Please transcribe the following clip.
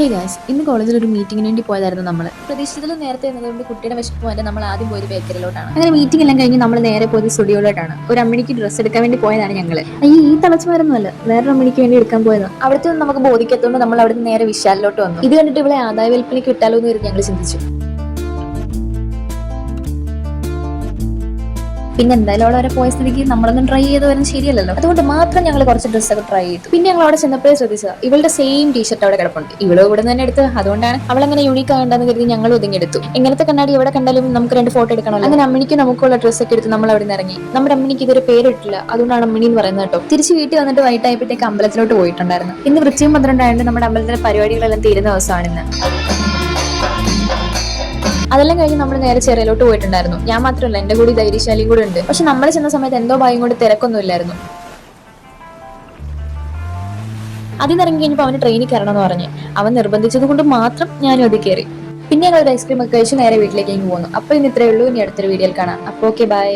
Hey guys, ഇന്ന് കോളേജിൽ ഒരു മീറ്റിംഗിന് വേണ്ടി പോയതായിരുന്നു നമ്മൾ. പ്രതീക്ഷിച്ചതിലും നേരത്തെ എന്നതുകൊണ്ട് കുട്ടിയുടെ വിശപ്പ് മാറ്റാൻ നമ്മൾ ആദ്യം പോയത് ബേക്കറിലോട്ടാണ്. അങ്ങനെ മീറ്റിംഗ് എല്ലാം കഴിഞ്ഞ് നമ്മൾ നേരെ പോയത് സ്റ്റുഡിയോയിലോട്ടാണ്. ഒരു അമ്മിണിക്ക് ഡ്രസ്സ് എടുക്കാൻ വേണ്ടി പോയതാണ് ഞങ്ങൾ. ഈ തളച്ചുമാരൊന്നുമല്ല, വേറൊരു അമ്മിണിക്ക് വേണ്ടി എടുക്കാൻ പോയതാണ്. അവിടുത്തെ ഒന്നും നമുക്ക് ബോധിക്കാത്തതുകൊണ്ട് നമ്മൾ അവിടുന്ന് നേരെ വിശാലിലോട്ട് വന്നു. ഇത് കണ്ടിട്ട് ഇവിടെ ആദായ വിൽപ്പനയ്ക്ക് വിട്ടാലോ എന്ന് കരുതി ഞങ്ങൾ ചിന്തിച്ചു. പിന്നെ എന്തായാലും അവിടെ വരെ പോയ സ്ഥിതിക്ക് നമ്മളൊന്നും ട്രൈ ചെയ്ത് വരുന്നത് ശരിയല്ലല്ലോ. അതുകൊണ്ട് മാത്രം ഞങ്ങൾ കുറച്ച് ഡ്രസ്സൊക്കെ ട്രൈ ചെയ്തു. പിന്നെ ഞങ്ങൾ അവിടെ ചെന്നപ്പോഴേ ശ്രദ്ധിച്ചത് ഇവളുടെ സെയിം ടീഷർട്ട് അവിടെ കിടപ്പുണ്ട്. ഇവള് ഇവിടെ തന്നെ എടുത്ത്, അതുകൊണ്ടാണ് അവൾ അങ്ങനെ യൂണീക്ക് ആകണ്ടെന്ന് കരുതി ഞങ്ങൾ ഒതുങ്ങിയെടുത്തു. എങ്ങനത്തെ കണ്ണാടി എവിടെ കണ്ടാലും നമുക്ക് 2 ഫോട്ടോ എടുക്കണമല്ലോ. അങ്ങനെ അമ്മിണിക്ക് നമുക്കുള്ള ഡ്രസ്സൊക്കെ എടുത്ത് നമ്മൾ അവിടെ നിന്ന് ഇറങ്ങി. നമ്മുടെ അമ്മിണിക്ക് ഇതൊരു പേരിട്ടില്ല, അതുകൊണ്ടാണ് അമ്മിണി എന്ന് പറയുന്നത് കേട്ടോ. തിരിച്ച് വീട്ടിൽ വന്നിട്ട് വൈകിട്ടായപ്പോഴത്തേക്ക് അമ്പലത്തിലോട്ട് പോയിട്ടുണ്ടായിരുന്നു. ഇന്ന് വൃശ്ചികം 12 ആയതുകൊണ്ട് നമ്മുടെ അമ്പലത്തിലെ പരിപാടികളെല്ലാം തീരുന്ന ദിവസമാണ് ഇന്ന്. അതെല്ലാം കഴിഞ്ഞ് നമ്മൾ നേരെ ചെറിയലോട്ട് പോയിട്ടുണ്ടായിരുന്നു. ഞാൻ മാത്രമല്ല, എന്റെ കൂടി ധൈര്യശാലിയും കൂടെ ഉണ്ട്. പക്ഷെ നമ്മൾ ചെന്ന സമയത്ത് എന്തോ ഭയം കൊണ്ട് തിരക്കൊന്നും ഇല്ലായിരുന്നു. അതിൽ നിന്ന് ഇറങ്ങി കഴിഞ്ഞപ്പോൾ അവന് ട്രെയിനിൽ കയറണം എന്ന് പറഞ്ഞ് അവൻ നിർബന്ധിച്ചത് കൊണ്ട് മാത്രം ഞാനും അത് കയറി. പിന്നെ ഞങ്ങൾ ഒരു ഐസ്ക്രീം ഒക്കെ കഴിച്ച് നേരെ വീട്ടിലേക്ക് പോന്നു. അപ്പോൾ ഇന്ന് ഇത്രയേ ഉള്ളൂ. ഇനി അടുത്തൊരു വീഡിയോയിൽ കാണാം. അപ്പോൾ ഓക്കെ, ബൈ.